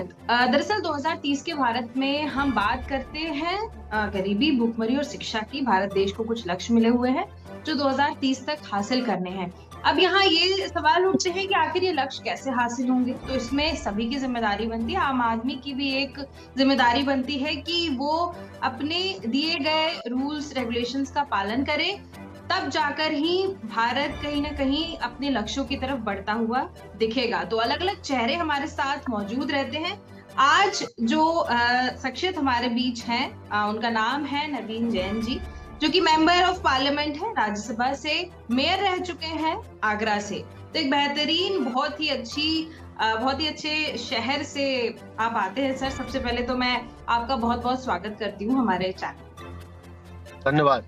स्वागत। दरअसल 2030 के भारत में हम बात करते हैं गरीबी, भुखमरी और शिक्षा की। भारत देश को कुछ लक्ष्य मिले हुए हैं जो 2030 तक हासिल करने हैं। अब यहाँ ये सवाल उठते हैं कि आखिर ये लक्ष्य कैसे हासिल होंगे। तो इसमें सभी की जिम्मेदारी बनती है, आम आदमी की भी एक जिम्मेदारी बनती है कि वो अपने दिए गए रूल्स रेगुलेशंस का पालन करे। तब जाकर ही भारत कहीं ना कहीं अपने लक्ष्यों की तरफ बढ़ता हुआ दिखेगा। तो अलग अलग चेहरे हमारे साथ मौजूद रहते हैं। आज जो शख्सियत हमारे बीच हैं, उनका नाम है नवीन जैन जी, जो कि मेंबर ऑफ पार्लियामेंट है, राज्यसभा से मेयर रह चुके हैं आगरा से। तो एक बेहतरीन, बहुत ही अच्छे शहर से आप आते हैं सर। सबसे पहले तो मैं आपका बहुत बहुत स्वागत करती हूँ हमारे चैनल। धन्यवाद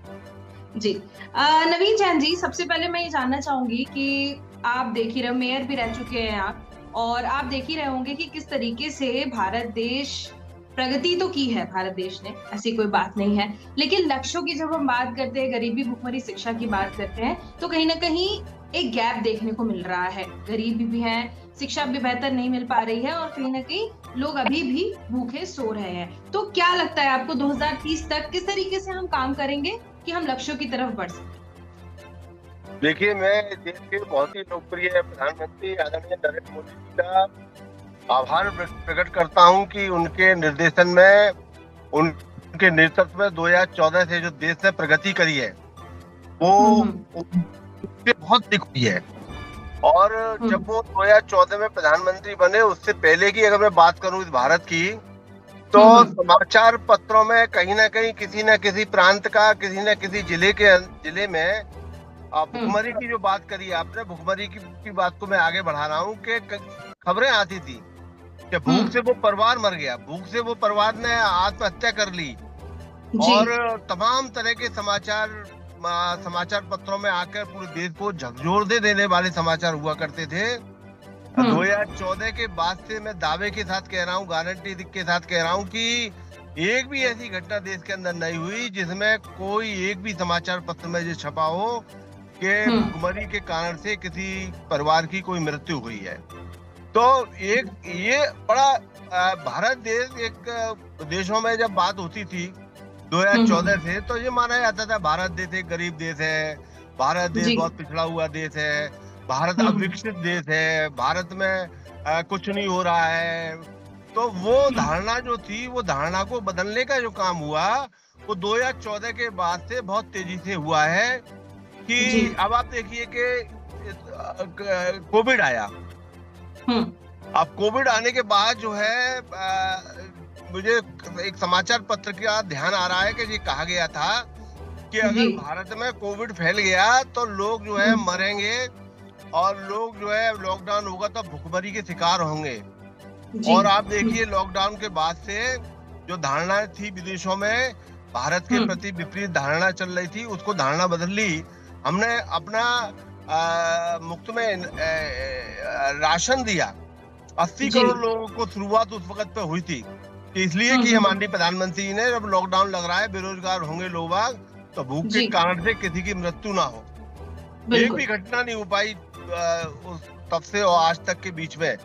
जी। नवीन जैन जी, सबसे पहले मैं ये जानना चाहूंगी कि आप देख ही रहे, मेयर भी रह चुके हैं आप, और आप देख ही रहे होंगे कि किस तरीके से भारत देश प्रगति तो की है, भारत देश ने, ऐसी कोई बात नहीं है। लेकिन लक्ष्यों की जब हम बात करते हैं, गरीबी, भुखमरी, शिक्षा की बात करते हैं, तो कहीं ना कहीं एक गैप देखने को मिल रहा है। गरीबी भी है, शिक्षा भी बेहतर नहीं मिल पा रही है, और कहीं ना कहीं लोग अभी भी भूखे सो रहे हैं। तो क्या लगता है आपको 2030 तक किस तरीके से हम काम करेंगे कि हम लक्ष्यों की तरफ बढ़ सकें? देखिए, मैं देश के बहुत ही लोकप्रिय प्रधानमंत्री आदरणीय नरेंद्र मोदी जी का आभार प्रकट करता हूं कि उनके निर्देशन में, उनके नेतृत्व में 2014 से जो देश ने प्रगति करी है वो उससे बहुत दिख हुई है। और जब वो 2014 में प्रधानमंत्री बने, उससे पहले की अगर मैं बात करूं इस भारत की, तो समाचार पत्रों में कहीं ना कहीं किसी न किसी प्रांत का, किसी न किसी जिले में भुखमरी की जो बात करी आपने, भुखमरी की बात को मैं आगे बढ़ा रहा हूँ कि खबरें आती थी कि भूख से वो परिवार मर गया, भूख से वो परिवार ने आत्महत्या कर ली, और तमाम तरह के समाचार पत्रों में आकर पूरे देश को झकझोर देने वाले समाचार हुआ करते थे। 2014 के बाद से मैं दावे के साथ कह रहा हूँ, गारंटी के साथ कह रहा हूँ कि एक भी ऐसी घटना देश के अंदर नहीं हुई जिसमें कोई एक भी समाचार पत्र में जो छपा हो कि भुखमरी के कारण से किसी परिवार की कोई मृत्यु हुई है। तो ये बड़ा भारत देश, एक देशों में जब बात होती थी 2014 से, तो ये माना जाता था भारत देश एक गरीब देश है, भारत देश बहुत पिछड़ा हुआ देश है, भारत अविकसित देश है, भारत में कुछ नहीं हो रहा है। तो वो धारणा जो थी, वो धारणा को बदलने का जो काम हुआ वो 2014 के बाद से बहुत तेजी से हुआ है। कि अब आप देखिए कि कोविड आया। अब कोविड आने के बाद जो है मुझे एक समाचार पत्र का ध्यान आ रहा है कि ये कहा गया था कि अगर भारत में कोविड फैल गया तो लोग जो है मरेंगे, और लोग जो है, लॉकडाउन होगा तो भुखमरी के शिकार होंगे। और आप देखिए, लॉकडाउन के बाद से जो धारणा थी विदेशों में भारत के प्रति विपरीत धारणा चल रही थी, उसको धारणा बदल ली। हमने अपना मुफ्त में राशन दिया 80 करोड़ लोगों को। शुरुआत उस वक्त पे हुई थी कि इसलिए कि माननीय प्रधानमंत्री ने, जब लॉकडाउन लग रहा है, बेरोजगार होंगे लोग, तो भूख के कारण से किसी की मृत्यु ना हो। एक भी घटना नहीं हो पाई तब से और आज तक के बीच में।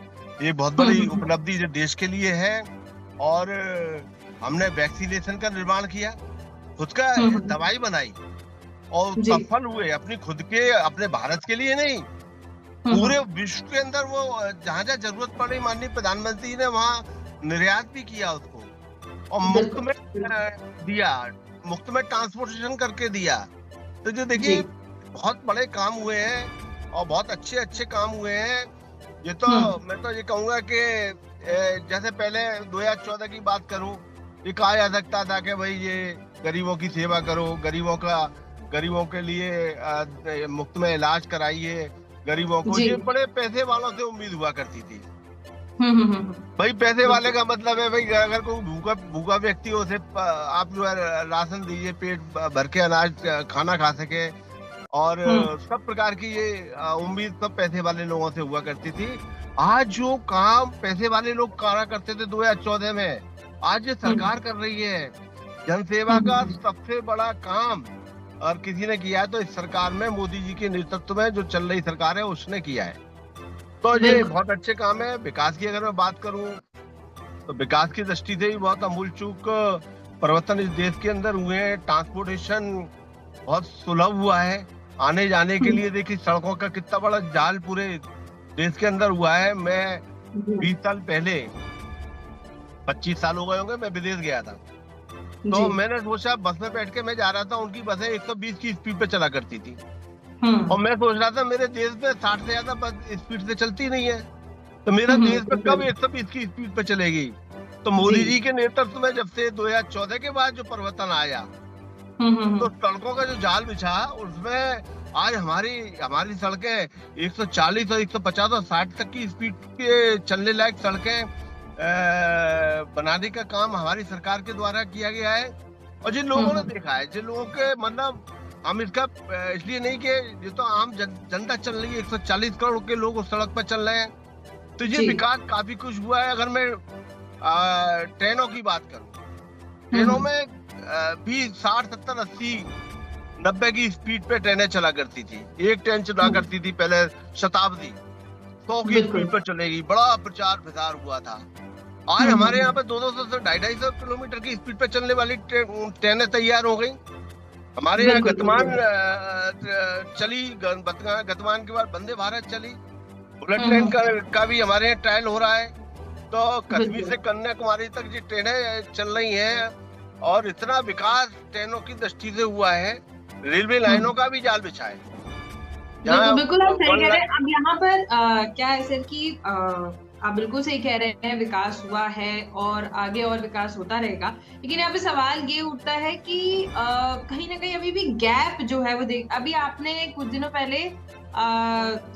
ये बहुत बड़ी उपलब्धि जो देश के लिए है। और हमने वैक्सीनेशन का निर्माण किया, खुद का दवाई बनाई, और सफल हुए अपनी खुद के, अपने भारत के लिए नहीं, पूरे विश्व के अंदर। वो जहाँ जहाँ जरूरत पड़ी, माननीय प्रधानमंत्री ने वहाँ निर्यात भी किया उसको, और मुफ्त में दिया, मुफ्त में ट्रांसपोर्टेशन करके दिया। तो जो देखिए, बहुत बड़े काम हुए हैं और बहुत अच्छे काम हुए हैं। ये तो मैं तो ये कहूंगा कि जैसे पहले 2014 की बात करूं, ये कहा जा सकता था कि भाई ये गरीबों की सेवा करो, गरीबों के लिए मुफ्त में इलाज कराइए गरीबों को। ये बड़े पैसे वालों से उम्मीद हुआ करती थी। भाई पैसे वाले का मतलब है, भाई अगर कोई भूखा व्यक्ति हो, उसे आप जो है राशन दीजिए, पेट भर के अनाज खाना खा सके, और सब प्रकार की ये उम्मीद सब पैसे वाले लोगों से हुआ करती थी। आज जो काम पैसे वाले लोग करा करते थे 2014 में, आज ये सरकार कर रही है। जनसेवा का सबसे बड़ा काम और किसी ने किया है तो इस सरकार में, मोदी जी के नेतृत्व में जो चल रही सरकार है उसने किया है। तो ये बहुत अच्छे काम है। विकास की अगर मैं बात करूं तो विकास की दृष्टि से भी बहुत अमूलचूक परिवर्तन इस देश के अंदर हुए हैं। ट्रांसपोर्टेशन बहुत सुलभ हुआ है। आने जाने के लिए देखिए सड़कों का कितना बड़ा जाल पूरे देश के अंदर हुआ है। मैं 20 साल पहले, 25 साल हो गए होंगे, मैं विदेश गया था। तो मैंने सोचा, बस में बैठ के मैं जा रहा था, उनकी बसें 120 की स्पीड पे चला करती थी। और मैं सोच रहा था मेरे देश में 60 से ज्यादा बस स्पीड से चलती नहीं है, तो मेरा देश में कब 120 की स्पीड पे चलेगी। तो मोदी जी के नेतृत्व में जब से 2014 के बाद जो परिवर्तन आया, तो सड़कों का जो जाल बिछा, उसमें आज हमारी सड़कें 140 और 150 और 60 तक की स्पीड के चलने लायक सड़कें बनाने का काम हमारी सरकार के द्वारा किया गया है। और जिन लोगों ने देखा है, जिन लोगों के मतलब, हम इसका इसलिए नहीं कि ये तो आम जनता चल रही है, 140 करोड़ के लोग उस सड़क पर चल रहे हैं, तो ये विकास काफी कुछ हुआ है। अगर मैं ट्रेनों की बात करूं, ट्रेनों में भी 60, 70, 80, 90 की स्पीड पे ट्रेनें चला करती थी। एक ट्रेन चला करती थी पहले, शताब्दी 100 की स्पीड पर चलेगी, बड़ा प्रचार प्रसार हुआ था। आज हमारे यहाँ पे 200 से 250 किलोमीटर की स्पीड पे चलने वाली ट्रेनें तैयार हो गई। हमारे यहाँ गतिमान चली, गतिमान के बाद वंदे भारत चली, बुलेट ट्रेन का भी हमारे यहाँ ट्रायल हो रहा है। तो कश्मीर से कन्याकुमारी तक जो ट्रेनें चल रही हैं, और इतना विकास ट्रेनों की दृष्टि से हुआ है। रेलवे लाइनों का भी जाल बिछा है। बिल्कुल आप सही कह रहे हैं। अब यहाँ पर क्या है सर कि आप बिल्कुल सही कह रहे हैं, विकास हुआ है और आगे और विकास होता रहेगा। लेकिन यहाँ पे सवाल ये उठता है कि कहीं ना कहीं अभी भी गैप जो है वो अभी आपने कुछ दिनों पहले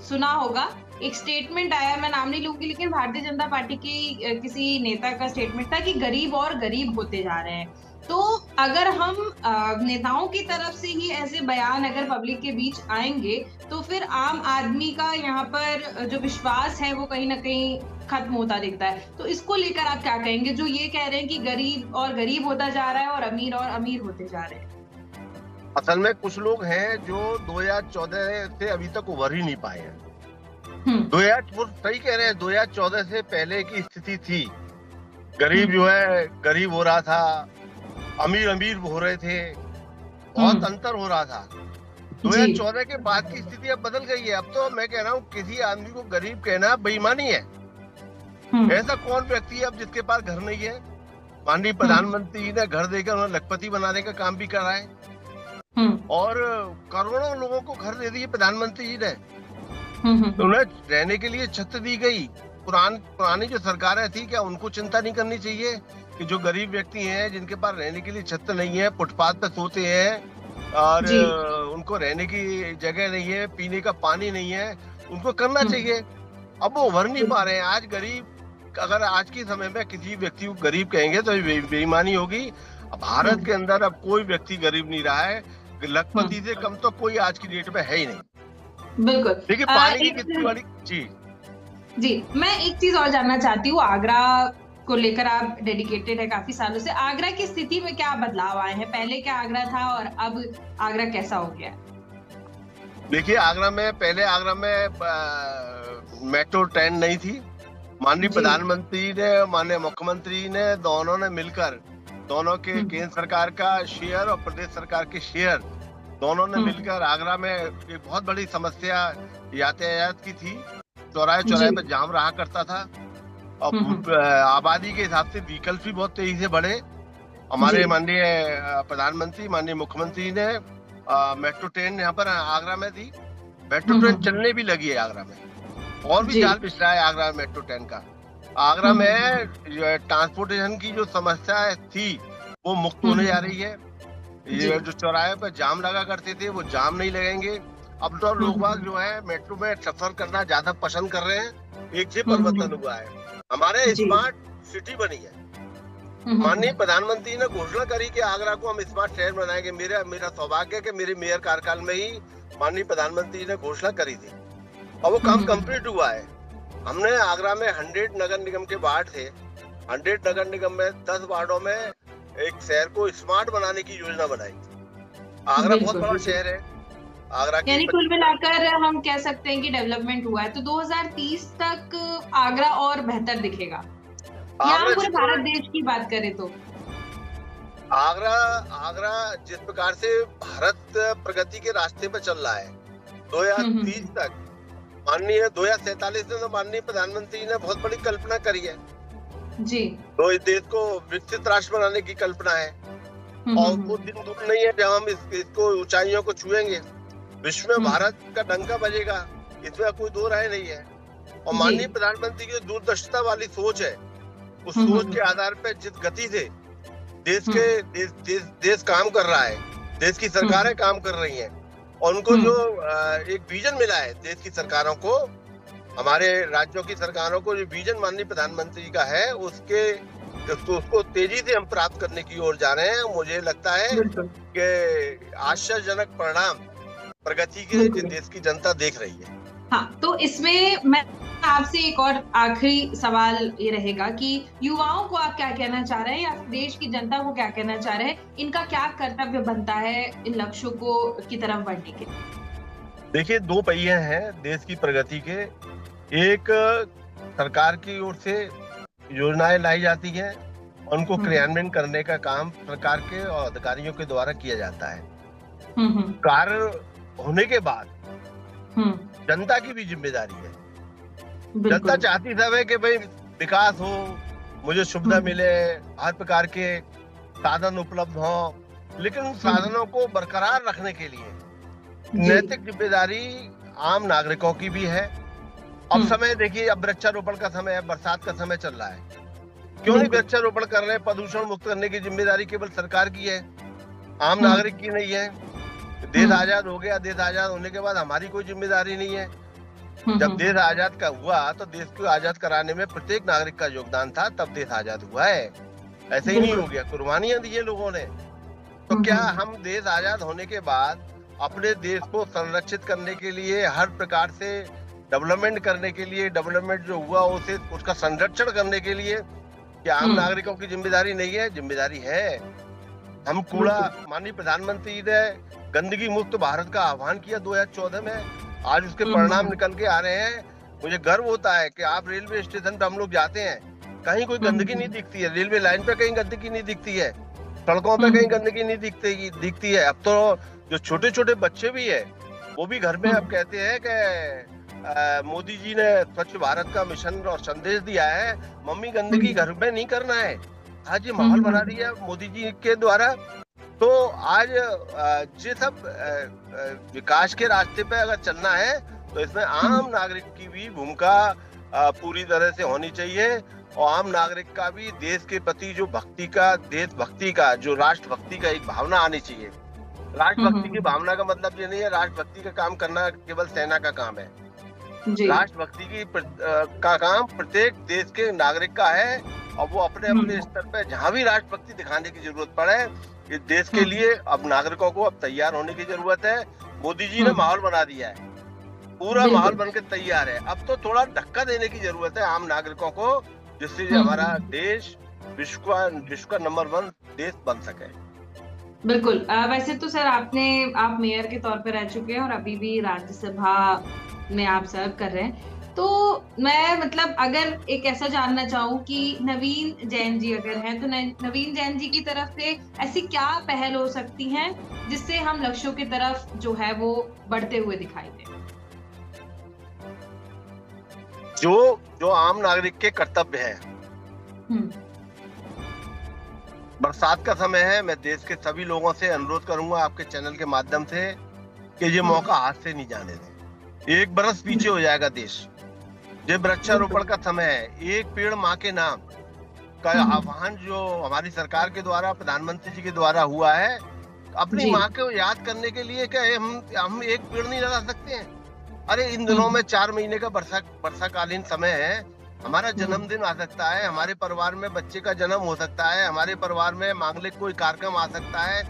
सुना होगा, एक स्टेटमेंट आया, मैं नाम नहीं लूंगी, लेकिन भारतीय जनता पार्टी की किसी नेता का स्टेटमेंट था कि गरीब और गरीब होते जा रहे हैं। तो अगर हम नेताओं की तरफ से ही ऐसे बयान अगर पब्लिक के बीच आएंगे, तो फिर आम आदमी का यहाँ पर जो विश्वास है वो कहीं ना कहीं खत्म होता दिखता है। तो इसको लेकर आप क्या कहेंगे, जो ये कह रहे हैं कि गरीब और गरीब होता जा रहा है और अमीर होते जा रहे हैं? असल में कुछ लोग हैं जो 2014 से अभी तक उभर ही नहीं पाए हैं। 2000 सही कह रहे हैं, 2014 से पहले की स्थिति थी, गरीब जो है गरीब हो रहा था, अमीर हो रहे थे, बहुत अंतर हो रहा था। 2014 के बाद की स्थिति अब बदल गई है। अब तो मैं कह रहा हूँ किसी आदमी को गरीब कहना बेईमानी है। ऐसा कौन व्यक्ति है अब जिसके पास घर नहीं है? माननीय प्रधानमंत्री ने घर देकर उन्हें लखपति बनाने का काम भी करा है, और करोड़ों लोगों को घर दे दिए प्रधानमंत्री जी ने। तो उन्हें रहने के लिए छत दी गई। पुरानी जो सरकारें थी, क्या उनको चिंता नहीं करनी चाहिए कि जो गरीब व्यक्ति हैं, जिनके पास रहने के लिए छत नहीं है, फुटपाथ पे सोते हैं और उनको रहने की जगह नहीं है, पीने का पानी नहीं है, उनको करना चाहिए। अब वो उभर नहीं पा रहे हैं। आज गरीब, अगर आज के समय में किसी व्यक्ति को गरीब कहेंगे तो बेईमानी होगी। भारत के अंदर अब कोई व्यक्ति गरीब नहीं रहा है, लखपति से कम तो कोई आज की डेट में है ही नहीं। बिल्कुल। देखिए पानी की कितनी बड़ी जी, मैं एक चीज और जानना चाहती हूँ, आगरा को लेकर आप डेडिकेटेड है काफी सालों से। आगरा की स्थिति में क्या बदलाव आए हैं? पहले क्या आगरा था और अब आगरा कैसा हो गया? देखिए पहले आगरा में मेट्रो ट्रेन नहीं थी। माननीय प्रधानमंत्री ने, माननीय मुख्यमंत्री ने, दोनों ने मिलकर, दोनों के केंद्र सरकार का शेयर और प्रदेश सरकार के शेयर, दोनों ने मिलकर आगरा में एक बहुत बड़ी समस्या यातायात की थी। चौराहे पे जाम रहा करता था, और आबादी के हिसाब से व्हीकल्स भी बहुत तेजी से बढ़े। हमारे माननीय प्रधानमंत्री, माननीय मुख्यमंत्री ने मेट्रो ट्रेन यहाँ पर आगरा में दी। मेट्रो ट्रेन चलने भी लगी है आगरा में, और भी जाल बिछ रहा है आगरा मेट्रो ट्रेन का। आगरा में ट्रांसपोर्टेशन की जो समस्या थी वो मुक्त होने जा रही है। ये जो चौराहे पर जाम लगा करते थे वो जाम नहीं लगेंगे। अब तो लोग बाग जो है मेट्रो में सफर करना ज्यादा पसंद कर रहे हैं। एक से परिवर्तन हुआ है, हमारे स्मार्ट सिटी बनी है। माननीय प्रधानमंत्री ने घोषणा करी कि आगरा को हम स्मार्ट शहर बनाएंगे। मेरा सौभाग्य है कि मेरे मेयर कार्यकाल में ही माननीय प्रधानमंत्री ने घोषणा करी थी, और वो काम कंप्लीट हुआ है। हमने आगरा में 100 नगर निगम के वार्ड थे। 100 नगर निगम में 10 वार्डों में एक शहर को स्मार्ट बनाने की योजना बनाई। आगरा बहुत बड़ा शहर है। आगरा यानी कुल मिलाकर हम कह सकते हैं कि डेवलपमेंट हुआ है। तो 2030 तक आगरा और बेहतर दिखेगा। या हम आगरा पूरे जितना, भारत देश की बात करें तो? आगरा आगरा जिस प्रकार से भारत प्रगति के रास्ते पर चल रहा है 2030 तक, माननीय 2047 में तो माननीय प्रधानमंत्री ने बहुत बड़ी कल्पना करी है जी। तो इस देश को विकसित राष्ट्र बनाने की कल्पना है। और वो दिन दूर नहीं है जब हम इसको ऊंचाइयों को छुएंगे, विश्व में भारत का डंका बजेगा, इसमें कोई दो राय नहीं है। और माननीय प्रधानमंत्री की दूरदर्शिता वाली सोच है, उस सोच के आधार पर जिस गति से देश काम कर रहा है, देश की सरकारें काम कर रही हैं, और उनको जो एक विजन मिला है देश की सरकारों को, हमारे राज्यों की सरकारों को जो विजन माननीय प्रधानमंत्री का है, उसको तेजी से हम प्राप्त करने की ओर जा रहे हैं। मुझे लगता है कि आश्चर्यजनक परिणाम प्रगति के देश की जनता देख रही है। हाँ, तो इसमें मैं आपसे एक और आखिरी सवाल ये रहेगा कि युवाओं को आप क्या कहना चाह रहे हैं, या देश की जनता को क्या कहना चाह रहे हैं, इनका क्या कर्तव्य बनता है इन लक्ष्यों को की तरफ बढ़ने के? देखिए, दो पहिए हैं देश की प्रगति के। एक, सरकार की ओर से योजनाएं लाई जाती हैं, उनको क्रियान्वयन करने का काम सरकार के और अधिकारियों के द्वारा किया जाता है। कार्य होने के बाद जनता की भी जिम्मेदारी है। जनता चाहती सब है कि भाई विकास हो, मुझे सुविधा मिले, हर प्रकार के साधन उपलब्ध हो, लेकिन उन साधनों को बरकरार रखने के लिए नैतिक जिम्मेदारी आम नागरिकों की भी है। अब समय देखिए, अब वृक्षारोपण का समय है, बरसात का समय चल रहा है, क्यों नहीं वृक्षारोपण कर रहे हैं? प्रदूषण मुक्त करने की जिम्मेदारी केवल सरकार की है, आम नागरिक की नहीं है। देश आजाद हो गया, देश आजाद होने के बाद हमारी कोई जिम्मेदारी नहीं है। जब देश आजाद का हुआ तो देश को आजाद कराने में प्रत्येक नागरिक का योगदान था, तब देश आजाद हुआ है। ऐसे ही नहीं हो गया, कुर्बानियां दी है लोगों ने। तो क्या हम देश आजाद होने के बाद अपने देश को संरक्षित करने के लिए, हर प्रकार से डेवलपमेंट करने के लिए, डेवलपमेंट जो हुआ उसे उसका संरक्षण करने के लिए क्या आम नागरिकों की जिम्मेदारी नहीं है? जिम्मेदारी है। हम कूड़ा, माननीय प्रधानमंत्री ने गंदगी मुक्त भारत का आह्वान किया 2014 में, आज उसके परिणाम निकल के आ रहे हैं। मुझे गर्व होता है कि आप रेलवे स्टेशन पे हम लोग जाते हैं, कहीं कोई गंदगी नहीं दिखती है, रेलवे लाइन पे कहीं गंदगी नहीं दिखती है, सड़कों पे कहीं गंदगी नहीं दिखती है। अब तो जो छोटे छोटे बच्चे भी है, वो भी घर में अब कहते हैं कि मोदी जी ने स्वच्छ भारत का मिशन और संदेश दिया है, मम्मी गंदगी घर में नहीं करना है। आज ये माहौल बना दिया मोदी जी के द्वारा। तो आज ये सब विकास के रास्ते पे अगर चलना है तो इसमें आम नागरिक की भी भूमिका पूरी तरह से होनी चाहिए, और आम नागरिक का भी देश के प्रति जो भक्ति का, देशभक्ति का, जो राष्ट्रभक्ति का एक भावना आनी चाहिए। राष्ट्रभक्ति की भावना का मतलब ये नहीं है राष्ट्रभक्ति का काम करना केवल सेना का काम है। राष्ट्रभक्ति की का काम प्रत्येक देश के नागरिक का है, और वो अपने अपने स्तर पे जहाँ भी राष्ट्रभक्ति दिखाने की जरूरत पड़े इस देश के लिए अब नागरिकों को अब तैयार होने की जरूरत है। मोदी जी ने माहौल बना दिया है, पूरा माहौल बनकर तैयार है। अब तो थोड़ा धक्का देने की जरूरत है आम नागरिकों को, जिससे हमारा देश विश्व का नंबर 1 देश बन सके। बिल्कुल। वैसे तो सर आप मेयर के तौर पर रह चुके हैं और अभी भी राज्यसभा में आप सर्व कर रहे हैं, तो मैं मतलब अगर एक ऐसा जानना चाहूँ कि नवीन जैन जी अगर हैं, तो नवीन जैन जी की तरफ से ऐसी क्या पहल हो सकती हैं जिससे हम लक्ष्यों की तरफ जो है वो बढ़ते हुए दिखाई दे? जो आम नागरिक के कर्तव्य है। बरसात का समय है, मैं देश के सभी लोगों से अनुरोध करूंगा आपके चैनल के माध्यम से कि ये मौका हाथ से नहीं जाने दें। 1 बरस पीछे हो जाएगा देश। ये वृक्षारोपण का समय है, एक पेड़ माँ के नाम का आह्वान जो हमारी सरकार के द्वारा, प्रधानमंत्री जी के द्वारा हुआ है, अपनी माँ को याद करने के लिए क्या हम एक पेड़ नहीं लगा सकते हैं? अरे इन दिनों में 4 महीने का वर्षाकालीन समय है, हमारा जन्मदिन आ सकता है, हमारे परिवार में बच्चे का जन्म हो सकता है, हमारे परिवार में मांगलिक कोई कार्यक्रम आ सकता है,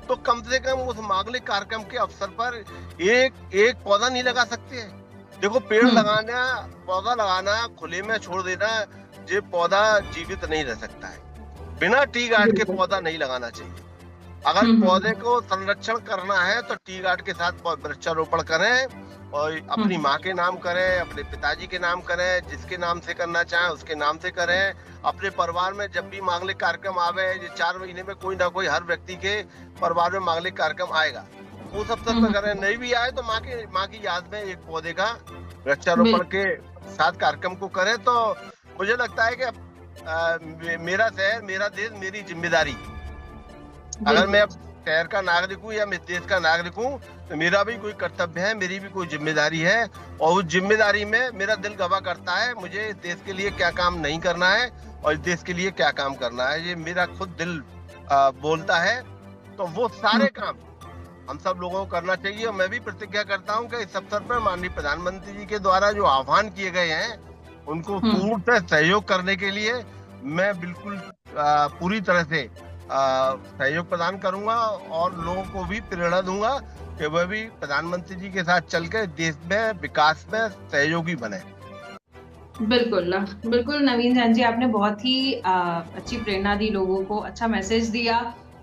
तो कम से कम उस मांगलिक कार्यक्रम के अवसर पर एक पौधा नहीं लगा सकते हैं? देखो, पेड़ लगाना, पौधा लगाना, खुले में छोड़ देना, ये पौधा जीवित नहीं रह सकता है। बिना टी गार्ड के पौधा नहीं लगाना चाहिए। अगर पौधे को संरक्षण करना है तो टी गार्ड के साथ वृक्षारोपण करें, और अपनी माँ के नाम करें, अपने पिताजी के नाम करें, जिसके नाम से करना चाहें उसके नाम से करें। अपने परिवार में जब भी मांगलिक कार्यक्रम आवे, ये 4 महीने में कोई ना कोई हर व्यक्ति के परिवार में मांगलिक कार्यक्रम आएगा, उस अवसर पर करें। नहीं भी आए तो माँ की याद में एक पौधे का वृक्षारोपण के साथ कार्यक्रम को करें। तो मुझे लगता है कि मेरा शहर, मेरा देश, मेरी जिम्मेदारी। अगर मैं शहर का नागरिक हूँ या मैं देश का नागरिक हूँ तो मेरा भी कोई कर्तव्य है, मेरी भी कोई जिम्मेदारी है, और उस जिम्मेदारी में मेरा दिल गवाह करता है मुझे इस देश के लिए क्या काम नहीं करना है और इस देश के लिए क्या काम करना है। ये मेरा खुद दिल बोलता है। तो वो सारे काम हम सब लोगों को करना चाहिए। मैं भी प्रतिज्ञा करता हूँ कि इस अवसर पर माननीय प्रधानमंत्री जी के द्वारा जो आह्वान किए गए हैं उनको पूर्ण सहयोग करने के लिए मैं बिल्कुल पूरी तरह से सहयोग प्रदान करूंगा, और लोगों को भी प्रेरणा दूंगा कि वह भी प्रधानमंत्री जी के साथ चलकर देश में विकास में सहयोगी बने। बिल्कुल बिल्कुल नवीन जैन जी, आपने बहुत ही अच्छी प्रेरणा दी लोगों को, अच्छा मैसेज दिया।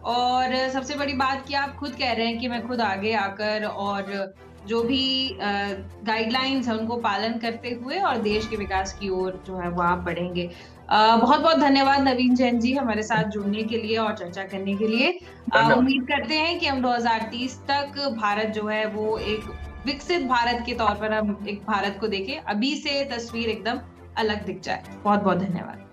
और सबसे बड़ी बात कि आप खुद कह रहे हैं कि मैं खुद आगे आकर और जो भी गाइडलाइंस है उनको पालन करते हुए और देश के विकास की ओर जो है वो आप बढ़ेंगे। बहुत बहुत धन्यवाद नवीन जैन जी हमारे साथ जुड़ने के लिए और चर्चा करने के लिए। उम्मीद करते हैं कि हम 2030 तक भारत जो है वो एक विकसित भारत के तौर पर हम एक भारत को देखें, अभी से तस्वीर एकदम अलग दिख जाए। बहुत बहुत धन्यवाद।